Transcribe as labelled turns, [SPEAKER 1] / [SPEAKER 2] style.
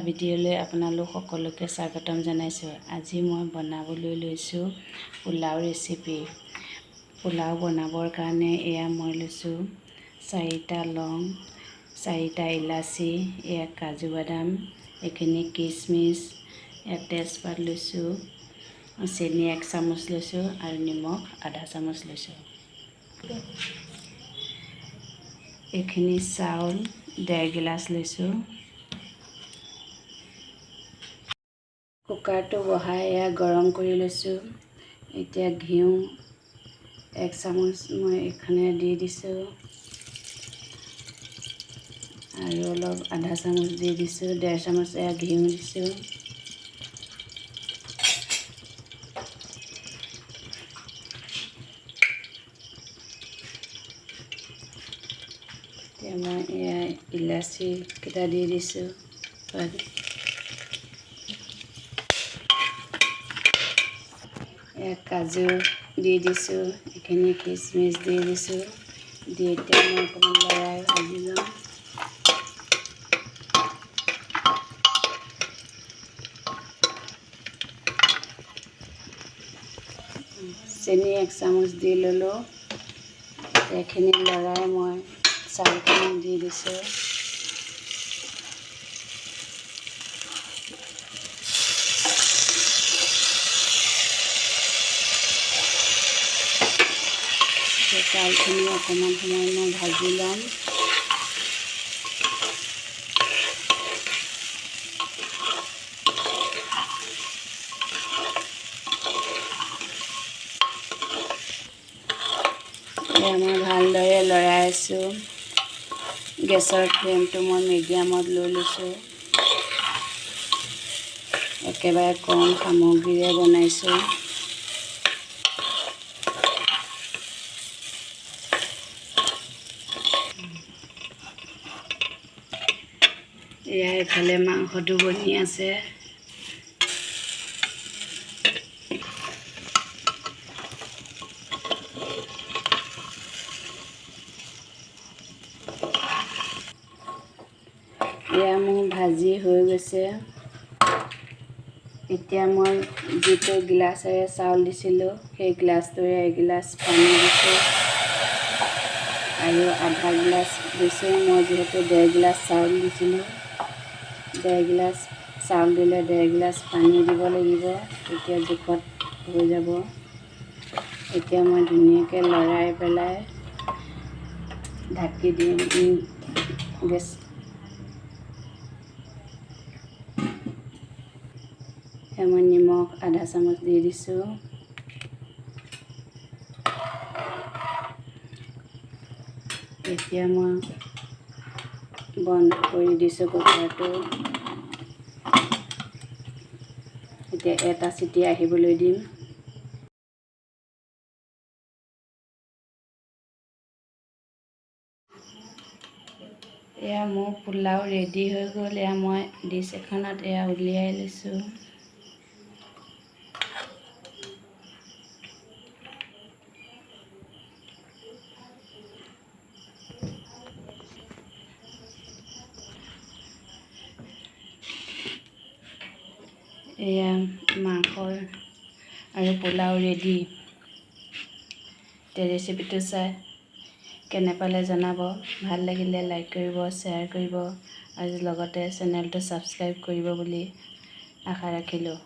[SPEAKER 1] ভিডিঅ'লৈ আপোনালোক সকলোকে স্বাগতম জনাইছোঁ। আজি মই বনাবলৈ লৈছোঁ পোলাও ৰেচিপি। পোলাও বনাবৰ কাৰণে এয়া মই লৈছোঁ 4টা লং, 4টা ইলাচি, এয়া কাজু বাদাম, এইখিনি কিচমিচ, এয়া তেজপাত লৈছোঁ, চেনি 1 চামুচ লৈছোঁ আৰু নিমখ আধা চামুচ লৈছোঁ। এইখিনি চাউল 1.5 গিলাচ লৈছোঁ। কুকাৰটো বহাই এয়া গৰম কৰি লৈছোঁ। এতিয়া ঘিউ 1 চামুচ মই এইখানে দি দিছোঁ আৰু অলপ আধা চামুচ দি দিছোঁ, 1.5 চামুচ এয়া ঘিউ দিছোঁ। এতিয়া মই এয়া ইলাচি কেইটা দি দিছোঁ। কাজু দি দিছোঁ, এইখিনি কিচমিচ দি দিছোঁ। দি এতিয়া মই অকণমান লৰাই ভাজি ল'ম। চেনি 1 চামুচ দি ল'লোঁ। এইখিনি লৰাই মই চাউলখিনি দি দিছোঁ। চাউলখিনি অকণমান সময় মই ভাজি ল'ম। এয়া মই ভালদৰে লৰাই আছোঁ। গেছৰ ফ্লেমটো মই মিডিয়ামত লৈ লৈছোঁ। একেবাৰে কম সামগ্ৰীৰে বনাইছোঁ। এয়া এইফালে মাংসটো বনি আছে। এয়া মোৰ ভাজি হৈ গৈছে। এতিয়া মই যিটো গিলাচেৰে চাউল দিছিলোঁ সেই গিলাচটোৰে এগিলাচ পানী দিছোঁ আৰু আধা গিলাচ দিছোঁ। মই যিহেতু 1.5 গিলাচ চাউল দিছিলোঁ, 1.5 গিলাচ চাউল দিলে 1.5 গিলাচ পানী দিব লাগিব। তেতিয়া জোখত হৈ যাব। এতিয়া মই ধুনীয়াকৈ লৰাই পেলাই ঢাকি দিম। গেছ মই নিমখ আধা চামুচ দি দিছোঁ। এতিয়া মই বন্ধ কৰি দিছোঁ কুকাৰটো। এতিয়া এটা চিটি আহিবলৈ দিম। এয়া মোৰ পোলাও ৰেডি হৈ গ'ল। এয়া মই ডিছ এখনত এয়া উলিয়াই লৈছোঁ। এয়া মাংস আৰু পোলাও ৰেডি। এতিয়া ৰেচিপিটো চাই কেনে পালে জনাব। ভাল লাগিলে লাইক কৰিব, শ্বেয়াৰ কৰিব আৰু লগতে চেনেলটো ছাবস্ক্ৰাইব কৰিব বুলি আশা ৰাখিলোঁ।